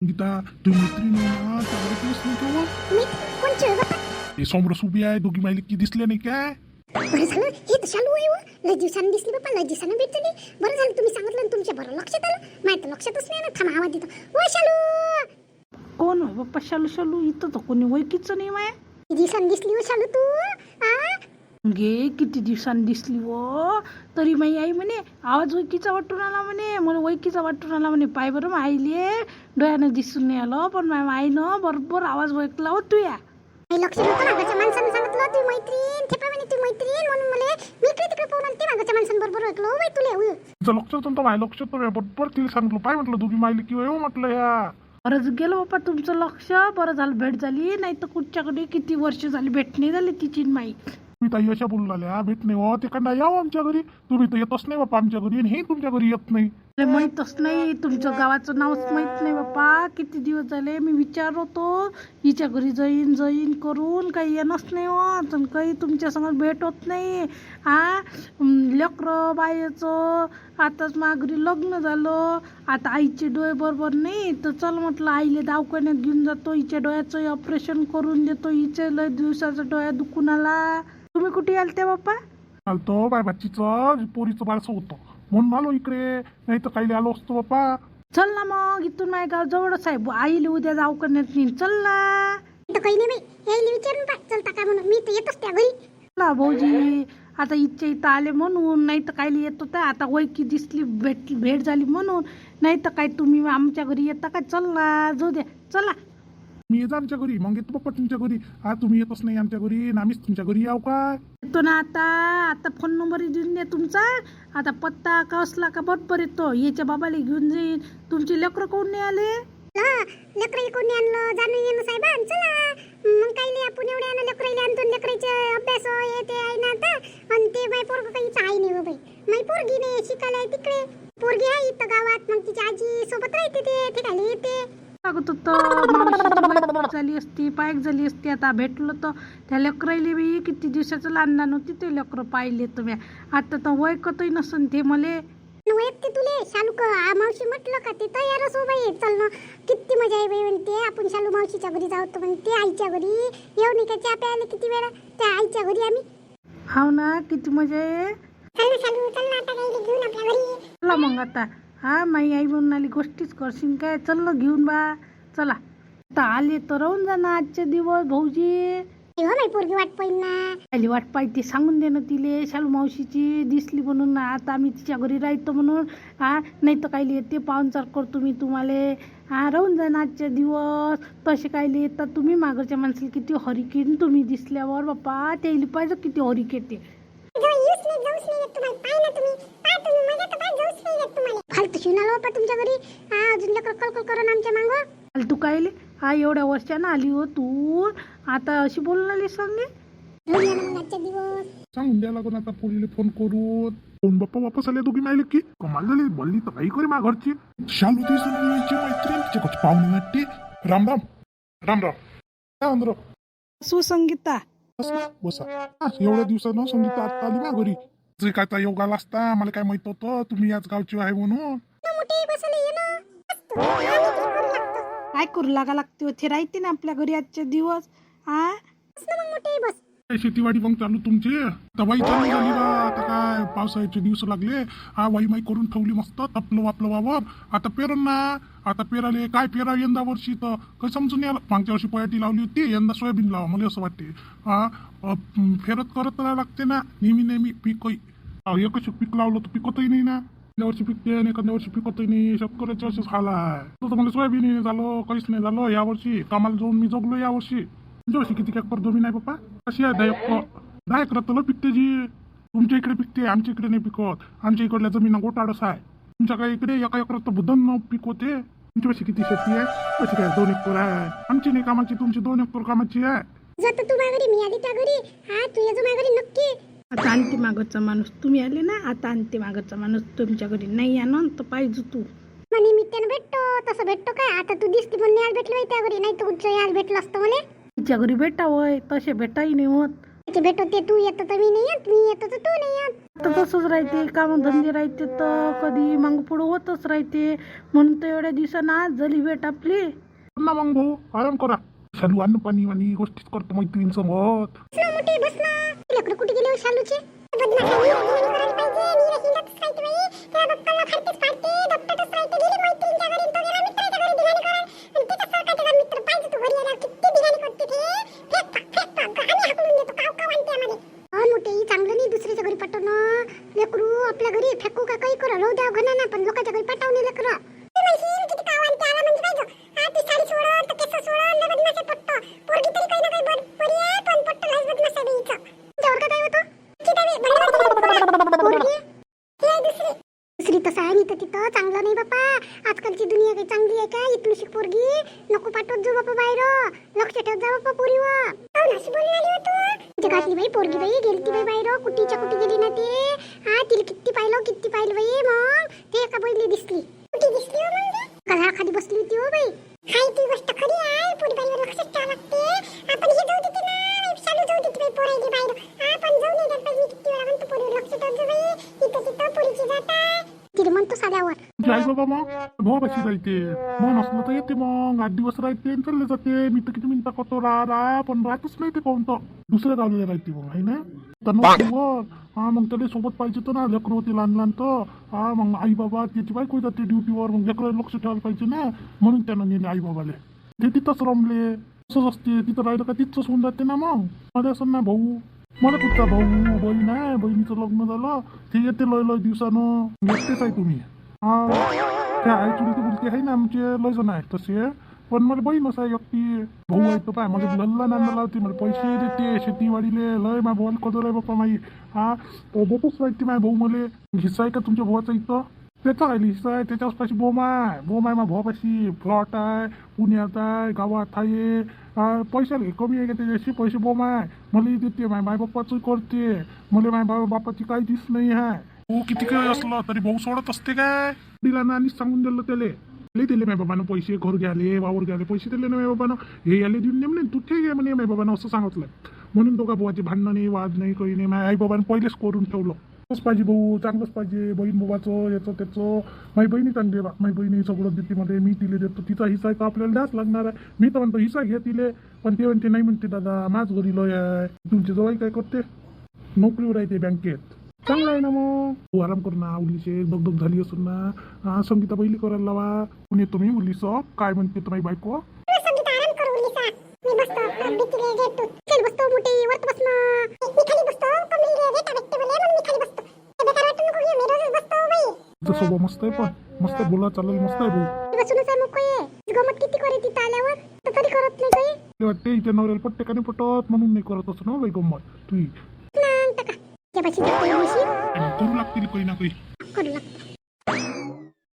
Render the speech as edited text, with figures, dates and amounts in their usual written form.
गीता तू मैत्रीण आहे ना त्याला दिवस नाही का मी कोणची आहे बाबा? ते समोर उभी आहे दोघी माहिती की दिसले नाही काय बरं झालं हे तर चालू आहे हो. लय दिवसांनी दिसली बाबा, लय दिवसांनी भेट झाली. बरं झालं तुम्ही सांगितलं आणि तुमच्या बरं लक्षात आलं. माहिती लक्षातच नाही ना. थांबा आवाज देतो. ओ शालू, कोण आहे बाप्पा? शालू शालू इथं तर कोणी ओळखीचं नाही माय. किती दिवसांनी दिसली हो शालू तू? गे किती दिवसांनी दिसली व तरी माई आई म्हणे आवाज ओळखीचा वाटून आला म्हणे, मला ओळखीचा वाटून आला म्हणे. पाय बरं आईले डोळ्यानं दिसून नाही आलं, पण माझ्या आईनं बरोबर आवाज ओळखला हो तू या. काही लक्ष नव्हतं मागाच्या माणसानं सांगितलं तुम्ही मैत्रीण ते म्हणे तुम्ही मैत्रीण म्हणून मला मी इकडे तिकडे पाहून आले. ते मागाच्या माणसांबरोबर ओळखलं हो बाई तुला. तिचं लक्षात होतं माझ्या लक्षात बरोबर तिला सांगितलं पाय म्हटलं दोघी माहिती की हो म्हटलं या बरंच गेलं बाप्पा तुमचं लक्ष. बरं झालं भेट झाली, नाही तर कुठच्याकडे किती वर्ष झाली भेट नाही झाली तिची न माई. तुम्ही ताई अशा बोलू लागल्या भेट नाही हो तिकडनं यावं आमच्या घरी. तुम्ही तर येतच नाही बाप्पा आमच्या घरी आणि हे तुमच्या घरी येत नाही. मला माहीतच नाही, तुमचं गावाचं नावच माहीत नाही बाप्पा. किती दिवस झाले मी विचार होतो हिच्या घरी जाईन जाईन करून, काही येणंच नाही होत आणि काही तुमच्या संग भेट होत नाही. लेकरं बायचं आताच माघारी लग्न झालं, आता आईचे डोळे बरोबर नाही तर चल म्हटलं आईले दवाखान्यात घेऊन जातो, हिच्या डोळ्याचं ऑपरेशन करून देतो. हिचे लय दिवसाचा डोळ्या दुखून आला. तुम्ही कुठे याल ते बाप्पा? आलतो बाय बाच्चीचं पोरीचं बाळसं होतं म्हणून आलो इकडे, नाही तर काही आलो असतो बाप्पा. चल ना मग, इथून माझ्या गाव जवळच आहे. आईले उद्या दवाखान्यात नेईन, चल ना. तर काही नाही बाई, यायला विचारून पाय चलता का म्हणून. मी तर येतच त्या घरी. चला भाऊजी, आता इथच्या इथं आले म्हणून, नाही तर कायले येत होता. आता ओळखी दिसली, भेट झाली म्हणून, नाही तर काय तुम्ही आमच्या घरी येता काय? चल ना, जाऊ द्या, चला. मी येतो आमच्या घरी, मग येतो बाप्पा तुमच्या घरी. तुम्ही येतच नाही आमच्या घरी आणि आम्हीच तुमच्या घरी याव काय? येतो ना आता फोन नंबर देऊन द्या तुमचा. आता पत्ता कसला का बरोबर येतो. याच्या बाबाला घेऊन जाईन. तुमचे लेकरं कोण नाही आले? लेकरं कोणी आणलं जाणून येणं साहेबां. चला मग काही नाही, आपण एवढ्या आणलं लेकराईला आणतो. लेकराईचे अभ्यास येते आहे ना आता. आणि ते माय पोरग काहीच आहे नाही हो बाई. माय पोरगी नाही शिकायला आहे तिकडे. पोरगी आहे इथं गावात, मग तिची आजी सोबत राहते. ते खाली येते लागत होतं मावशीची झाली असती, पायक झाली असती. आता भेटलो तर त्या लेकराईले बी किती दिवसाचं लहान नव्हती ते लेकरं पाहिले तुम्ही. आता तर वैकतही नसन ते मले. वैयक्ते तुले शालू मावशी म्हटलं का ते तयारच हो बाई. चल ना, किती मजा आहे बाई म्हणते. आपण शालू मावशीच्या घरी जाऊ तर म्हणते आईच्या घरी येऊ नाही का चहा प्यायला किती वेळा त्या आईच्या घरी आम्ही. हाव ना, किती मजा आहे. शालू शालू चल ना आता काही घेऊन आपल्या घरी. चला मग आता. माई आई म्हणून आली गोष्टीच करशील काय? चल ना घेऊन बा. चला आता आले तर राहून जा ना आजचे दिवस भाऊजी. हो बाई पोरगी वाट पाहिन ना. आली वाट पाहिजे सांगून दे ना तिले. शालू मावशीची दिसली म्हणून आता आम्ही तिच्या घरी राहतो म्हणून. नाही तर कायले येते पाहुणचार करतो मी तुम्हाला. राहून जा ना आजचे दिवस. तसे कायले येतात तुम्ही मागच्या माणसाला किती हरिकेन तुम्ही दिसल्यावर बाप्पा. त्याला पाहिजे किती हरिकेते. फालतू शिवणाला बाप्पा तुमच्या घरी. अजून लेकर कलकल करून आमच्या मागं. फालतू कायले? एवढ्या वर्षानं आली हो तू, आता अशी बोलणारी सांगे. दिवस सांगून द्या लागून आता पोरीला फोन करून. कोण बाप्पा वापस आले दोघी माहिले की कमाल झाली. बोलली तर काही करे माझ्या घरची. शालू ती सुनीची मैत्रीण तिच्या घरची पाहुणे वाटते. राम राम राम राम. काय अंदर सुसंगीता बसा. एवढ्या दिवसानं संगीता आता आली माझ्या घरी. जे काय आता योग आला असता मला काय माहित होतं तुम्ही याच गावची आहे म्हणून. काय करू लागा लागते होते राहते ना आपल्या घरी आजचे दिवस. काय शेतीवाडी मग चालू तुमची? आता वाई चालू झाली बा. आता काय पावसाळ्याचे दिवस लागले. वाई माई करून ठेवली मस्त आपलं आपलं वावर. आता पेरण ना. आता पेराले काय पेरा यंदा वर्षी तर काही समजून यायला. मागच्या वर्षी पयाटी लावली होती, यंदा सोयाबीन लावा मला असं वाटते. फेरत करत राहावं लागते ना नेहमी पीकही. एकच पीक लावलं तर पिकतही नाही ना. एखाद्या वर्षी पिकते आणि एखाद्या वर्षी पिकतही नाही. शेतकऱ्याच्या असेच हाल आहे. तर मला सोयाबीन नाही झालं, काहीच नाही झालं यावर्षी. कामाला जाऊन मी जगलो यावर्षी. तुमच्या वर्षी किती एकर जमीन आहे बाप्पा? कशी आहे? 10 एकर तर पिकते जी. तुमच्या इकडे पिकते, आमच्या इकडे नाही पिकत. आमच्या इकडल्या जमीन गोटाडस आहे. तुमच्या काय इकडे एका एकरात तर बुधन पीक होते. तुमच्या वर्षी किती शेती आहे? कशी काय 2 एकर आहे. आमची नाही कामाची, तुमची 2 एकर कामाची आहे. जात तू माझ्या घरी, मी आली त्या घरी. तू ये माझ्या घरी नक्की. आता आणते मागचा माणूस. तुम्ही आले ना, आता आणते मागचा माणूस तुमच्या घरी. नाही आणून तर पाहिजे तू. निमित्तानं भेटतो तसं भेटतो काय? आता तू दिसती म्हणून आज भेटलो त्या घरी, नाही तर कुठच्या आज भेटलं असतं मला. तिच्या घरी भेटावय, तसे भेटाही नाही होत. भेटतो ते तू येतो तर मी नाही येत, मी येतो तर तू नाही येत. तर तसंच राहते, कामधंदे राहते तर कधी मागं पुढं होतच राहते. म्हणून तर एवढ्या दिवसानं आज झाली भेट आपली. ना मग भाऊ आराम करा. शालू अन्न पाणी वाणी गोष्टीच करतो मैत्रिणीसोबत. बस ना मोठे बस ना. लेकरं कुठे गेले हो शालूचे? बदमाश आहे, धिंगाणा करायला पाहिजे. हिंडतच राहते बाई. त्या बाप्पाला फाडतेच फाडते. दपटतच राहते. गेली मैत्रिणीच्या घरी तो गेला मित्राच्या घरी धिंगाणे करायला. आणि त्याच्यासारखा त्याचा मित्र पाहिजे तो घरी आल्यावर किती धिंगाणे करते ते. फेक आम्ही हाकलून देतो. काव काव आणते आम्हाला. मोठे चांगलं नाही दुसऱ्याच्या घरी पाठवणं. लेकरू आपल्या घरी फेकू का काही करा राहू द्या घणाना, पण लोकांच्या घरी पाठवणे लेकरं. तू म्हणशील किती काव आणते आला म्हणजे काय गं? ती साडी सोडून तर केस सोडून लय बदमाश पटतो. पोरगी तरी काही ना काही बरी आहे, पण पटतो लयच बदमाश आहे हिचं. तुमच्यावर का काय होतं? पोरगी ही आहे दुसरी तसं आहे नाही तर तिथं चांगलं नाही बापा. आजकालची दुनिया काही चांगली आहे का? इथून शिक पोरगी नको पाठवत जाऊ बापा बाहेर. लक्ष ठेव जा बापा पोरीवर. अशी बोलून आली होतो तुमच्या घातली बाई पोरगी बाई गेलती बाई बाहेर. कुठीच्या कुठे गेली ना ते. तिला किती पाहिलं बाई. मग ते एका बैली दिसली. कुठे दिसली हो म्हणजे? झाडाखाली बसली होती हो बाई. हाय ती गोष्ट खरी आहे. पोरी बाईवर लक्ष ठेवावं लागते. आपण हे जाऊ देते ना चालू जाऊ देते बाई पोरायची बाहेर. पण जाऊ नाही देत बाई. मी किती वेळा म्हणतो पोरीवर लक्ष ठेव जा बाई. इथं तिथं पोरीची जात आहे तिला म्हणतो साल्यावर. आई बाबा मग भावापाशी राहते. मन असलं तर येते मग 8 दिवस राहते आणि चालले जाते. मी तर किती मिनिटं करतो राहा पण राहतच नाही ते कोणतं. दुसऱ्या गावला राहते मग आहे ना तर मग त्याला सोबत पाहिजे तर ना. लेकरं होती लहान लहान तर मग आई बाबा त्याची बायको जाते ड्युटीवर. मग लेकरं लक्ष ठेवायला पाहिजे ना. म्हणून त्यानं नेले आई बाबाले. ते तिथंच रमले. तसंच असते तिथं राहिलं का तिथंच होऊन जाते ना. मग मला असं ना भाऊ मला तुमचा भाऊ बहीण आहे. बहिणीचं लग्न झालं ते येते लय दिवसानं. एकटेच आहे तुम्ही. त्या आई चुलती बुलती आहे ना आमचे लय जण आहे तसे. पण मला बहीणच आहे एकटी. भाऊ आहे तो पाय मला लल्ला नांदा लावते. मला पैसे देते शेतीवाडीले. लय माझ्या भावाला कदर आहे बाप्पा माई. देतच राहते माझ्या भाऊ मला. हिस्सा आहे का तुमच्या भावाचा इथं? त्याचा राहिली हिस्सा आहे. त्याच्याच पाशी बोम आहे माझ्या भावापाशी. प्लॉट आहे पुण्यात आहे गावात आहे. पैसा कमी आहे का त्याच्याशी? पैसे बोम आहे मला देते. माझ्या बाप्पाचं करते. मला माझ्या बापाची काही दिस नाही आहे. हो किती काही असलं तरी भाऊ सोडत असते काय? दिला ना आणि सांगून दिलं त्याला. लय दिले माझ्या बाबानं पैसे. घर घ्याले वावर घ्याले पैसे दिले ना माझ्या बाबानं. हे याले देऊन नेमले तू ठे घे म्हणे माझ्या बाबानं असं सांगितलं. म्हणून दोघा भावाचे भांडणं नाही वाद नाही काही नाही. माझ्या आई बाबानं पहिलेच करून ठेवलं. तसंच पाहिजे भाऊ चांगलंच पाहिजे. बहीण बाबाचं याचं त्याचं. माझी बहिणी चांगली आहे. माझी बहिणी सगळं देते मध्ये. मी तिला देतो. तिचा हिस्सा आहे तर आपल्याला द्याच लागणार आहे. मी तर म्हणतो हिस्सा घ्या तिले. पण ते म्हणते नाही म्हणते दादा माझ घरी लय आहे. तुमची जवळ काय करते? नोकरीवर आहे ते बँकेत. चांगलं आहे ना मग. तू आराम कर ना. उलीचे दगदग झाली असून ना. संगीता पहिली करायला लावा. कोणी तुम्ही उलीस काय म्हणते तुम्ही बायको? संगीता आराम कर उलीसा. मी बसतो भीतीले गेट चल बसतो मोठी वरत बसणं. मी खाली बसतो कमी गेट भेटते बोले म्हणून मी खाली बसतो. ते बेकार वाटून नको घेऊ. मी रोजच बसतो बाई. तुझा स्वभाव मस्त आहे पण मस्त बोला चालेल मस्त आहे भाऊ. बसूनच आहे मोकळे. गमत किती करे तिथं आल्यावर तर कधी करत नाही काही. ते वाटते इथे नवऱ्याला पट्टे का नाही पटत म्हणून नाही करत असं ना बाई गंमत तुझी. ना टाका त्या पाशी करू लागतील काही ना काही. करू लागतो.